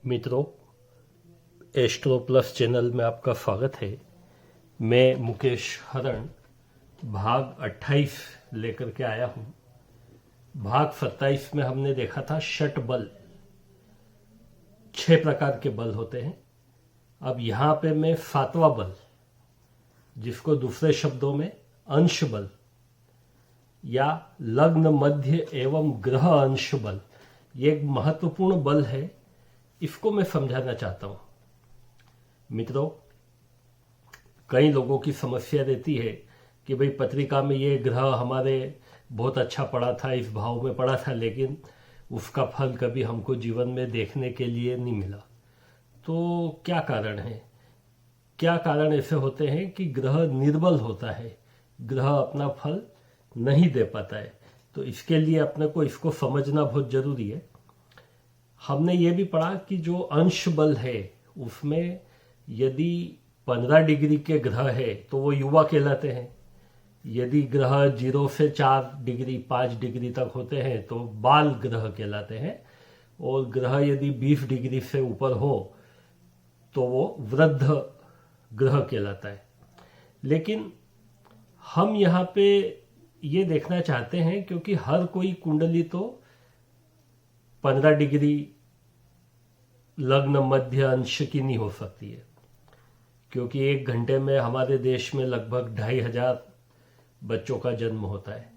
मित्रों, astro plus channel में आपका स्वागत है। मैं मुकेश हरण भाग 28 लेकर के आया हूँ। भाग 27 में हमने देखा था षट बल, 6 प्रकार के बल होते हैं। अब यहाँ पे मैं 7वां बल, जिसको दूसरे शब्दों में अंश बल या लग्न मध्य एवं ग्रह अंश बल, ये एक महत्वपूर्ण बल है, इसको मैं समझाना चाहता हूं। मित्रों, कई लोगों की समस्या रहती है कि भाई पत्रिका में ये ग्रह हमारे बहुत अच्छा पड़ा था, इस भाव में पड़ा था, लेकिन उसका फल कभी हमको जीवन में देखने के लिए नहीं मिला। तो क्या कारण है? क्या कारण ऐसे होते हैं कि ग्रह निर्बल होता है, ग्रह अपना फल नहीं दे पाता है। तो इसके लिए अपने को इसको समझना बहुत जरूरी है। हमने ये भी पढ़ा कि जो अंश बल है उसमें यदि 15 डिग्री के ग्रह है तो वो युवा कहलाते हैं। यदि ग्रह 0 से 4 डिग्री 5 डिग्री तक होते हैं तो बाल ग्रह कहलाते हैं, और ग्रह यदि 20 डिग्री से ऊपर हो तो वो वृद्ध ग्रह कहलाता है। लेकिन हम यहाँ पे ये देखना चाहते हैं, क्योंकि हर कोई कुंडली तो 15 डिग्री लग्न मध्य अंश की नहीं हो सकती है, क्योंकि 1 घंटे में हमारे देश में लगभग 2,500 बच्चों का जन्म होता है।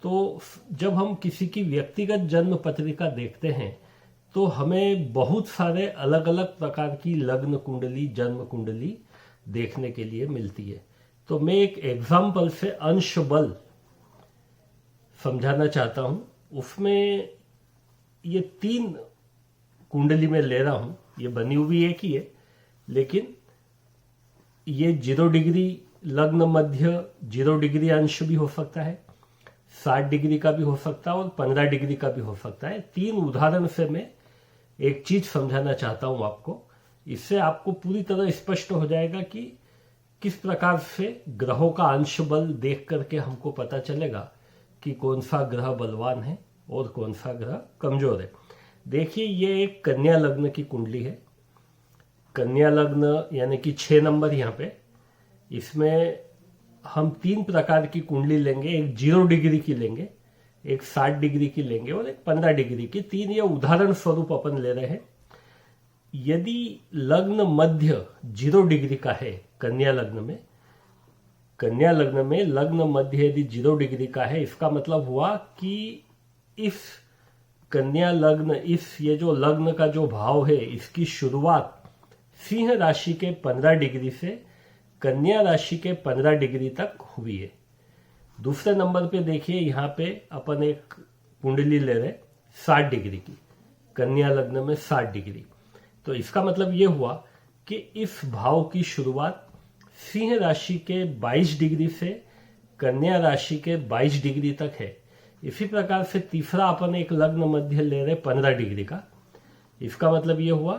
तो जब हम किसी की व्यक्तिगत जन्म पत्रिका देखते हैं तो हमें बहुत सारे अलग अलग प्रकार की लग्न कुंडली, जन्म कुंडली देखने के लिए मिलती है। तो मैं एक एग्जाम्पल से अंश बल समझाना चाहता हूं। उसमें ये 3 कुंडली में ले रहा हूं, ये बनी हुई एक ही है, लेकिन ये 0 डिग्री लग्न मध्य 0 डिग्री अंश भी हो सकता है, 60 डिग्री का भी हो सकता है और 15 डिग्री का भी हो सकता है। 3 उदाहरण से मैं एक चीज समझाना चाहता हूं आपको। इससे आपको पूरी तरह स्पष्ट हो जाएगा कि किस प्रकार से ग्रहों का अंश बल देख करके हमको पता चलेगा कि कौन सा ग्रह बलवान है और कौन सा ग्रह कमजोर है। देखिए, ये एक कन्या लग्न की कुंडली है। कन्या लग्न यानी कि 6 नंबर यहाँ पे। इसमें हम 3 प्रकार की कुंडली लेंगे, एक 0 डिग्री की लेंगे, एक 60 डिग्री की लेंगे और एक 15 डिग्री की। 3 ये उदाहरण स्वरूप अपन ले रहे हैं। यदि लग्न मध्य 0 डिग्री का है कन्या लग्न में, कन्या लग्न में लग्न मध्य यदि 0 डिग्री का है, इसका मतलब हुआ कि इस कन्या लग्न, ये जो लग्न का जो भाव है, इसकी शुरुआत सिंह राशि के 15 डिग्री से कन्या राशि के 15 डिग्री तक हुई है। दूसरे नंबर पे देखिए, यहाँ पे अपन एक कुंडली ले रहे 60 डिग्री की, कन्या लग्न में 60 डिग्री। तो इसका मतलब ये हुआ कि इस भाव की शुरुआत सिंह राशि के 22 डिग्री से कन्या राशि के 22 डिग्री तक है। इसी प्रकार से तीसरा अपन एक लग्न मध्य ले रहे 15 डिग्री का। इसका मतलब ये हुआ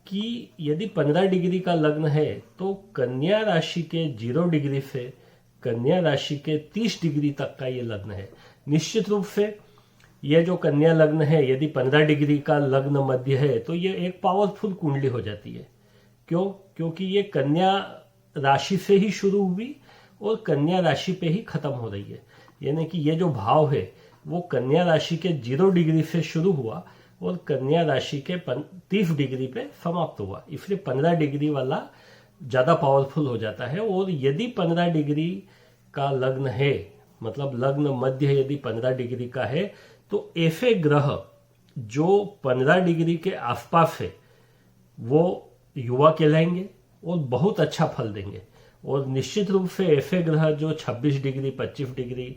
कि यदि 15 डिग्री का लग्न है तो कन्या राशि के 0 डिग्री से कन्या राशि के 30 डिग्री तक का ये लग्न है। निश्चित रूप से ये जो कन्या लग्न है, यदि 15 डिग्री का लग्न मध्य है तो ये एक पावरफुल कुंडली हो जाती है। क्यों? क्योंकि ये कन्या राशि से ही शुरू हुई और कन्या राशि पे ही खत्म हो रही है। यानी कि ये जो भाव है वो कन्या राशि के 0 डिग्री से शुरू हुआ और कन्या राशि के 30 डिग्री पे समाप्त हुआ। इसलिए 15 डिग्री वाला ज्यादा पावरफुल हो जाता है। और यदि 15 डिग्री का लग्न है, मतलब लग्न मध्य यदि 15 डिग्री का है, तो ऐसे ग्रह जो 15 डिग्री के आसपास है वो युवा कहलाएंगे और बहुत अच्छा फल देंगे। और निश्चित रूप से ऐसे ग्रह जो 26 डिग्री 25 डिग्री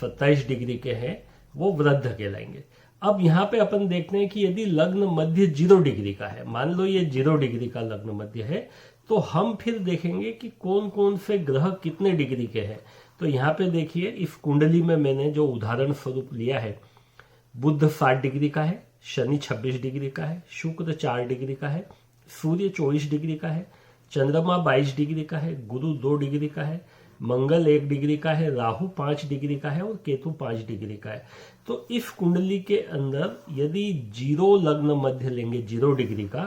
27 डिग्री के हैं वो वृद्ध कहलाएंगे। अब यहाँ पे अपन देखते हैं कि यदि लग्न मध्य 0 डिग्री का है, मान लो ये 0 डिग्री का लग्न मध्य है, तो हम फिर देखेंगे कि कौन कौन से ग्रह कितने डिग्री के हैं। तो यहाँ पे देखिए, इस कुंडली में मैंने जो उदाहरण स्वरूप लिया है, बुध 60 डिग्री का है, शनि 26 डिग्री का है, शुक्र 4 डिग्री का है, सूर्य 24 डिग्री का है, चंद्रमा 22 डिग्री का है, गुरु 2 डिग्री का है, मंगल 1 डिग्री का है, राहु 5 डिग्री का है और केतु 5 डिग्री का है। तो इस कुंडली के अंदर यदि 0 लग्न मध्य लेंगे 0 डिग्री का,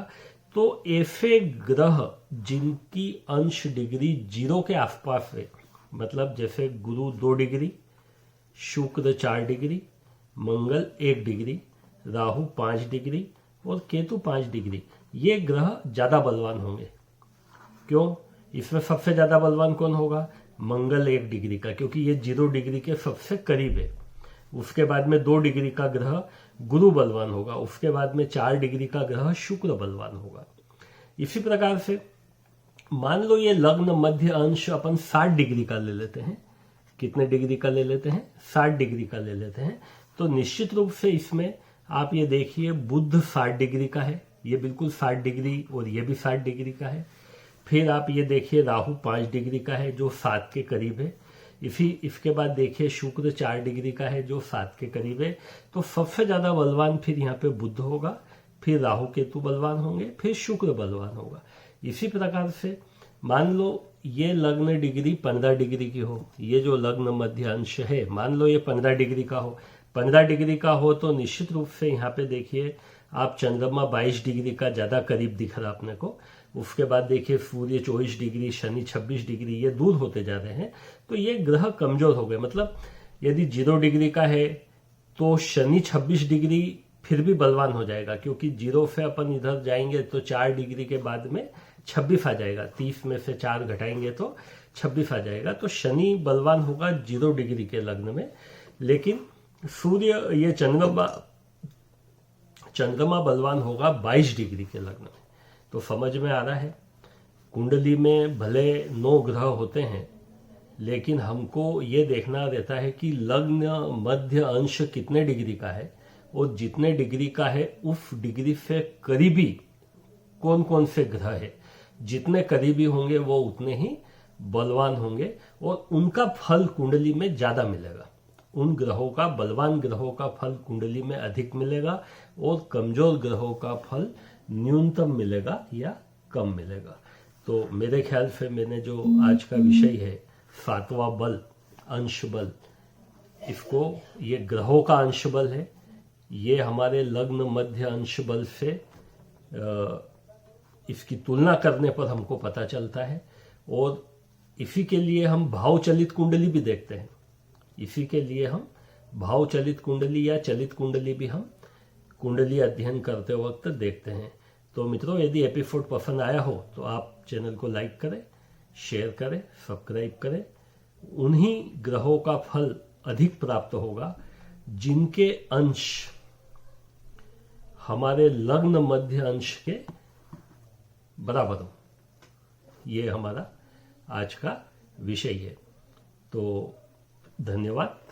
तो ऐसे ग्रह जिनकी अंश डिग्री 0 के आसपास है, मतलब जैसे गुरु 2 डिग्री, शुक्र 4 डिग्री, मंगल 1 डिग्री, राहु 5 डिग्री और केतु 5 डिग्री, ये ग्रह ज्यादा बलवान होंगे। क्यों? इसमें सबसे ज्यादा बलवान कौन होगा? मंगल 1 डिग्री का, क्योंकि ये 0 डिग्री के सबसे करीब है। उसके बाद में 2 डिग्री का ग्रह गुरु बलवान होगा, उसके बाद में 4 डिग्री का ग्रह शुक्र बलवान होगा। इसी प्रकार से मान लो ये लग्न मध्य अंश अपन 60 डिग्री का ले लेते हैं। कितने डिग्री का ले लेते हैं? 60 डिग्री का ले लेते हैं। तो निश्चित रूप से इसमें आप ये देखिए बुध 60 डिग्री का है, ये बिल्कुल 60 डिग्री, और ये भी 60 डिग्री का है। फिर आप ये देखिए राहु 5 डिग्री का है जो 7 के करीब है। इसके बाद देखिए शुक्र 4 डिग्री का है जो 7 के करीब है। तो सबसे ज्यादा बलवान फिर यहाँ पे बुध होगा, फिर राहु केतु बलवान होंगे, फिर शुक्र बलवान होगा। इसी प्रकार से मान लो ये लग्न डिग्री 15 डिग्री की हो, ये जो लग्न मध्य अंश है मान लो ये 15 डिग्री का हो। 15 डिग्री का हो तो निश्चित रूप से यहाँ पे देखिए आप चंद्रमा 22 डिग्री का ज्यादा करीब दिख रहा अपने को। उसके बाद देखिए सूर्य 24 डिग्री, शनि 26 डिग्री, ये दूर होते जा रहे हैं। तो ये ग्रह कमजोर हो गए। मतलब यदि 0 डिग्री का है तो शनि 26 डिग्री फिर भी बलवान हो जाएगा, क्योंकि 0 से अपन इधर जाएंगे तो 4 डिग्री के बाद में 26 आ जाएगा। 30 में से 4 घटाएंगे तो 26 आ जाएगा। तो शनि बलवान होगा 0 डिग्री के लग्न में, लेकिन सूर्य ये चंद्रमा बलवान होगा 22 डिग्री के लग्न में। तो समझ में आ रहा है, कुंडली में भले 9 ग्रह होते हैं, लेकिन हमको ये देखना रहता है कि लग्न मध्य अंश कितने डिग्री का है, और जितने डिग्री का है उस डिग्री से करीबी कौन कौन से ग्रह है। जितने करीबी होंगे वो उतने ही बलवान होंगे और उनका फल कुंडली में ज्यादा मिलेगा। उन ग्रहों का, बलवान ग्रहों का फल कुंडली में अधिक मिलेगा और कमजोर ग्रहों का फल न्यूनतम मिलेगा या कम मिलेगा। तो मेरे ख्याल से मैंने जो आज का विषय है 7वां बल, अंश बल, इसको, ये ग्रहों का अंश बल है, ये हमारे लग्न मध्य अंश बल से इसकी तुलना करने पर हमको पता चलता है। और इसी के लिए हम भाव चलित कुंडली भी देखते हैं। इसी के लिए हम भाव चलित कुंडली या चलित कुंडली भी हम कुंडली अध्ययन करते वक्त देखते हैं। तो मित्रों, यदि एपिसोड पसंद आया हो तो आप चैनल को लाइक करें, शेयर करें, सब्सक्राइब करें। उन्हीं ग्रहों का फल अधिक प्राप्त होगा जिनके अंश हमारे लग्न मध्य अंश के बराबर हो। ये हमारा आज का विषय है। तो धन्यवाद।